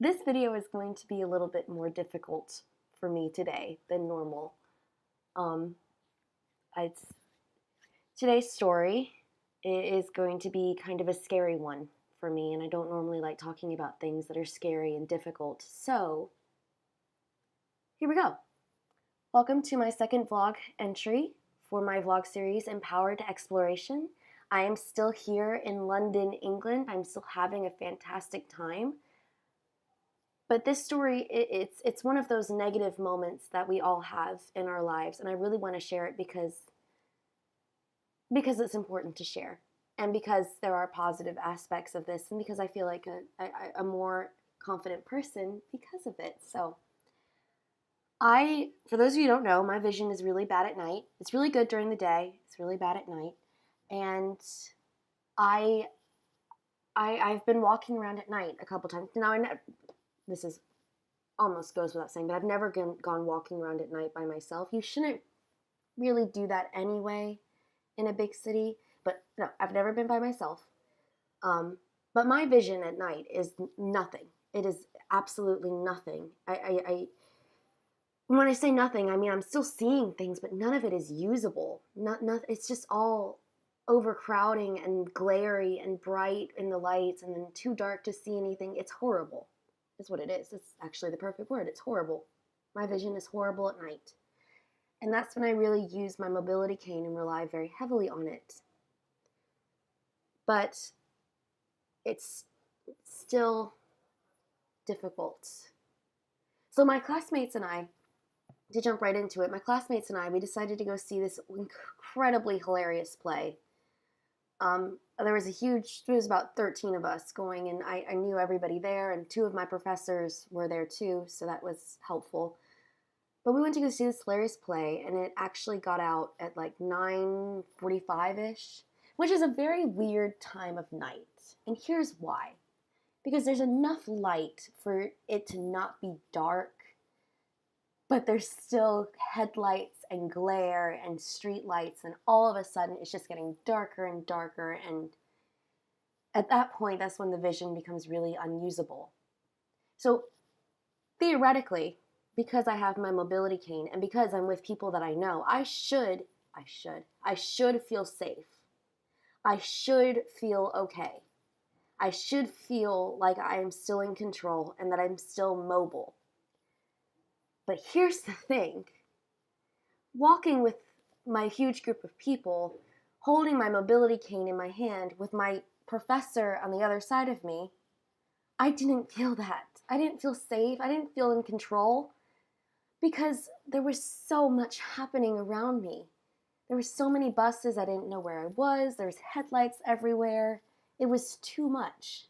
This video is going to be a little bit more difficult for me today than normal. Um, it's, Today's story is going to be kind of a scary one for me, and I don't normally like talking about things that are scary and difficult. So, here we go. Welcome to my second vlog entry for my vlog series, Empowered Exploration. I am still here in London, England. I'm still having a fantastic time. But this story, it's one of those negative moments that we all have in our lives, and I really want to share it because it's important to share, and because there are positive aspects of this, and because I feel like a more confident person because of it. So, for those of you who don't know, my vision is really bad at night. It's really good during the day. It's really bad at night, and I've been walking around at night a couple times now. This is almost goes without saying, but I've never gone walking around at night by myself. You shouldn't really do that anyway in a big city, but no, I've never been by myself. But my vision at night is nothing. It is absolutely nothing. When I say nothing, I mean I'm still seeing things, but none of it is usable. It's just all overcrowding and glary and bright in the lights, and then too dark to see anything. It's horrible. Is what it is. It's actually the perfect word. It's horrible. My vision is horrible at night. And that's when I really use my mobility cane and rely very heavily on it. But it's still difficult. So my classmates and I, to jump right into it, we decided to go see this incredibly hilarious play. There was about 13 of us going, and I knew everybody there, and 2 of my professors were there too, so that was helpful. But we went to go see this hilarious play, and it actually got out at like 9:45-ish, which is a very weird time of night. And here's why. Because there's enough light for it to not be dark, but there's still headlights and glare and street lights, and all of a sudden it's just getting darker and darker, and at that point, that's when the vision becomes really unusable. So theoretically, because I have my mobility cane and because I'm with people that I know, I should feel safe. I should feel okay. I should feel like I am still in control and that I'm still mobile. But here's the thing. Walking with my huge group of people, holding my mobility cane in my hand with my professor on the other side of me, I didn't feel that. I didn't feel safe. I didn't feel in control because there was so much happening around me. There were so many buses. I didn't know where I was. There was headlights everywhere. It was too much.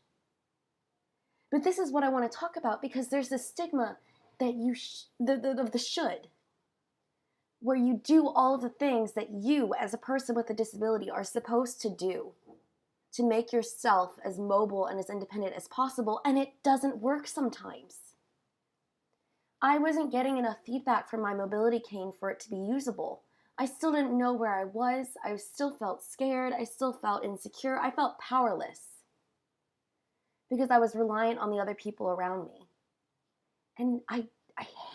But this is what I want to talk about because there's this stigma that of the should, where you do all of the things that you, as a person with a disability, are supposed to do to make yourself as mobile and as independent as possible, and it doesn't work sometimes. I wasn't getting enough feedback from my mobility cane for it to be usable. I still didn't know where I was. I still felt scared. I still felt insecure. I felt powerless because I was reliant on the other people around me. And I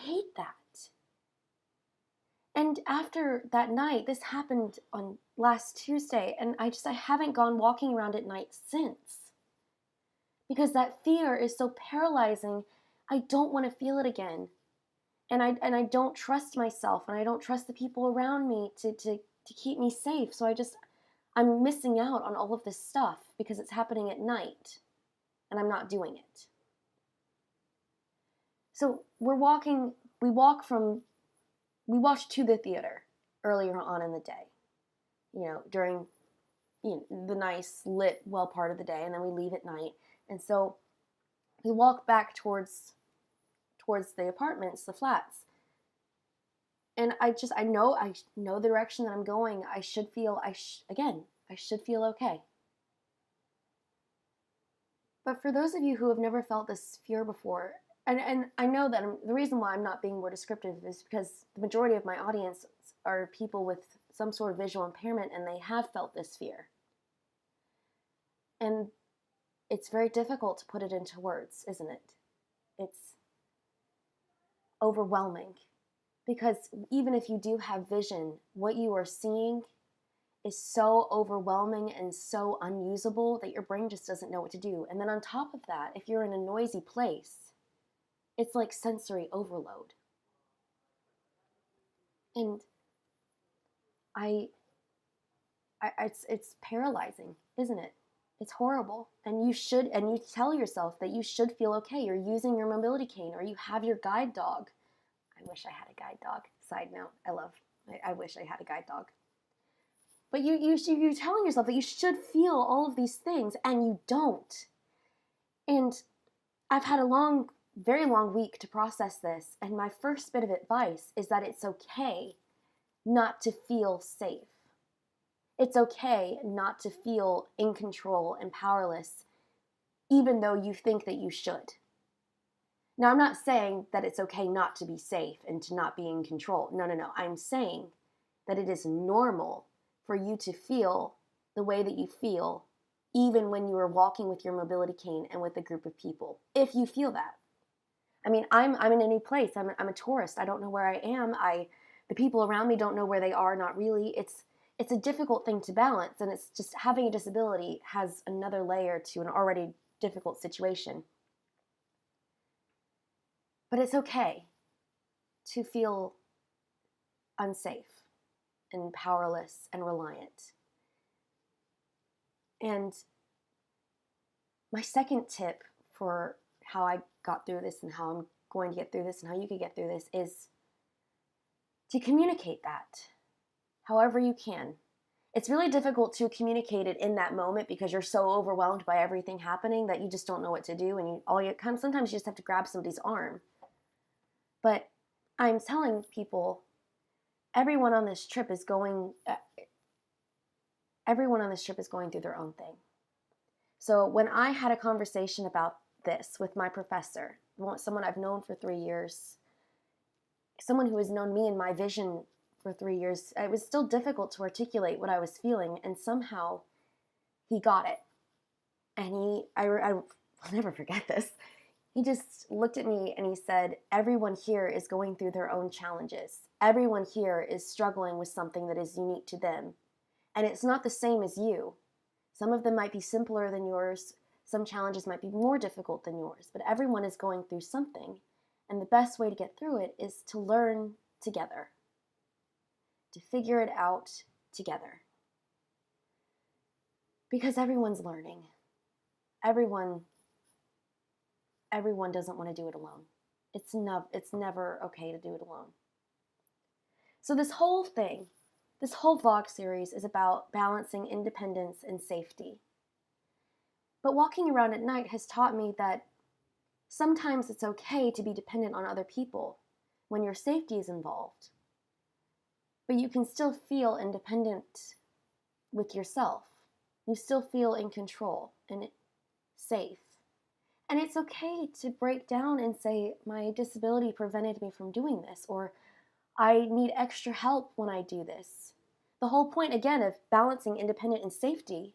hate that. And after that night, this happened on last Tuesday, and I haven't gone walking around at night since. Because that fear is so paralyzing, I don't want to feel it again. And I don't trust myself, and I don't trust the people around me to keep me safe. So I'm missing out on all of this stuff because it's happening at night, and I'm not doing it. So we walked to the theater earlier on in the day, during the nice lit well part of the day, and then we leave at night. And so we walk back towards the apartments, the flats. And I know the direction that I'm going. I should feel okay. But for those of you who have never felt this fear before, and I know that the reason why I'm not being more descriptive is because the majority of my audience are people with some sort of visual impairment, and they have felt this fear. And it's very difficult to put it into words, isn't it? it's overwhelming. Because even if you do have vision, what you are seeing is so overwhelming and so unusable that your brain just doesn't know what to do. And then on top of that, if you're in a noisy place, it's like sensory overload. And it's paralyzing, isn't it? It's horrible. And you tell yourself that you should feel okay. You're using your mobility cane or you have your guide dog. I wish I had a guide dog. Side note, I wish I had a guide dog. But you're telling yourself that you should feel all of these things and you don't. And I've had a very long week to process this. And my first bit of advice is that it's okay not to feel safe. It's okay not to feel in control and powerless, even though you think that you should. Now, I'm not saying that it's okay not to be safe and to not be in control. No. I'm saying that it is normal for you to feel the way that you feel, even when you are walking with your mobility cane and with a group of people, if you feel that. I mean, I'm in a new place. I'm a tourist. I don't know where I am. The people around me don't know where they are. Not really. It's a difficult thing to balance, and it's just having a disability has another layer to an already difficult situation. But it's okay to feel unsafe and powerless and reliant. And my second tip for how I got through this and how I'm going to get through this and how you could get through this is to communicate that however you can. It's really difficult to communicate it in that moment because you're so overwhelmed by everything happening that you just don't know what to do, and sometimes you just have to grab somebody's arm. But I'm telling people, everyone on this trip is going through their own thing. So when I had a conversation about this with my professor, someone I've known for 3 years, someone who has known me and my vision for 3 years, it was still difficult to articulate what I was feeling, and somehow he got it. And I will never forget this. He just looked at me and he said, everyone here is going through their own challenges. Everyone here is struggling with something that is unique to them. And it's not the same as you. Some of them might be simpler than yours. Some challenges might be more difficult than yours. But everyone is going through something. And the best way to get through it is to learn together. To figure it out together. Because everyone's learning. Everyone doesn't want to do it alone. It's never okay to do it alone. So this whole vlog series is about balancing independence and safety. But walking around at night has taught me that sometimes it's okay to be dependent on other people when your safety is involved. But you can still feel independent with yourself. You still feel in control and safe. And it's okay to break down and say, my disability prevented me from doing this, or I need extra help when I do this. The whole point, again, of balancing independence and safety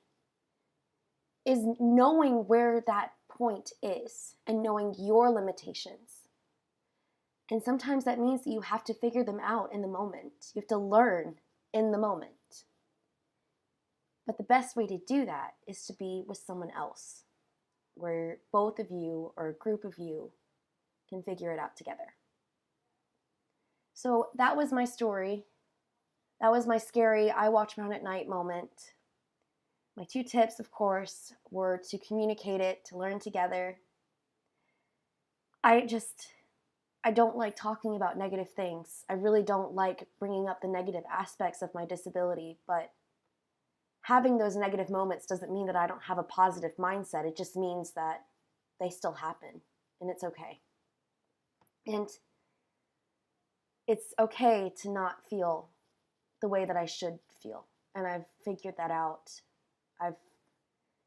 is knowing where that point is and knowing your limitations. And sometimes that means that you have to figure them out in the moment. You have to learn in the moment. But the best way to do that is to be with someone else, where both of you or a group of you can figure it out together. So that was my story. That was my scary I walked around at night moment. My 2 tips, of course, were to communicate it, to learn together. I don't like talking about negative things. I really don't like bringing up the negative aspects of my disability, but having those negative moments doesn't mean that I don't have a positive mindset. It just means that they still happen, and it's okay. And it's okay to not feel the way that I should feel. And I've figured that out. I've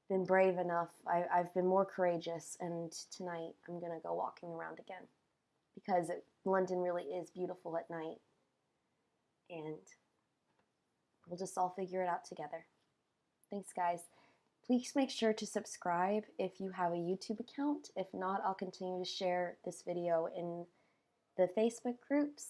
been brave enough. I've been more courageous. And tonight I'm going to go walking around again. Because London really is beautiful at night. And we'll just all figure it out together. Thanks, guys. Please make sure to subscribe if you have a YouTube account. If not, I'll continue to share this video in the Facebook groups.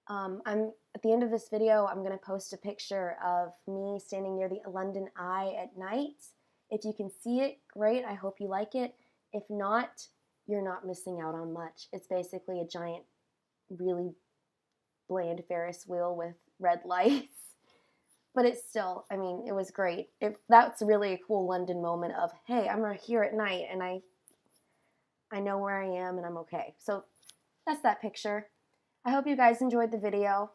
At the end of this video, I'm going to post a picture of me standing near the London Eye at night. If you can see it, great. I hope you like it. If not, you're not missing out on much. It's basically a giant, really bland Ferris wheel with red lights. But it's still, I mean, it was great. That's really a cool London moment of, hey, I'm right here at night and I know where I am and I'm okay. So that's that picture. I hope you guys enjoyed the video.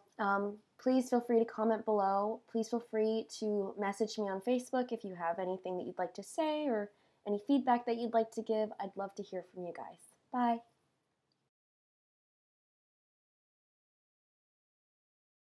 Please feel free to comment below. Please feel free to message me on Facebook if you have anything that you'd like to say or any feedback that you'd like to give. I'd love to hear from you guys. Bye.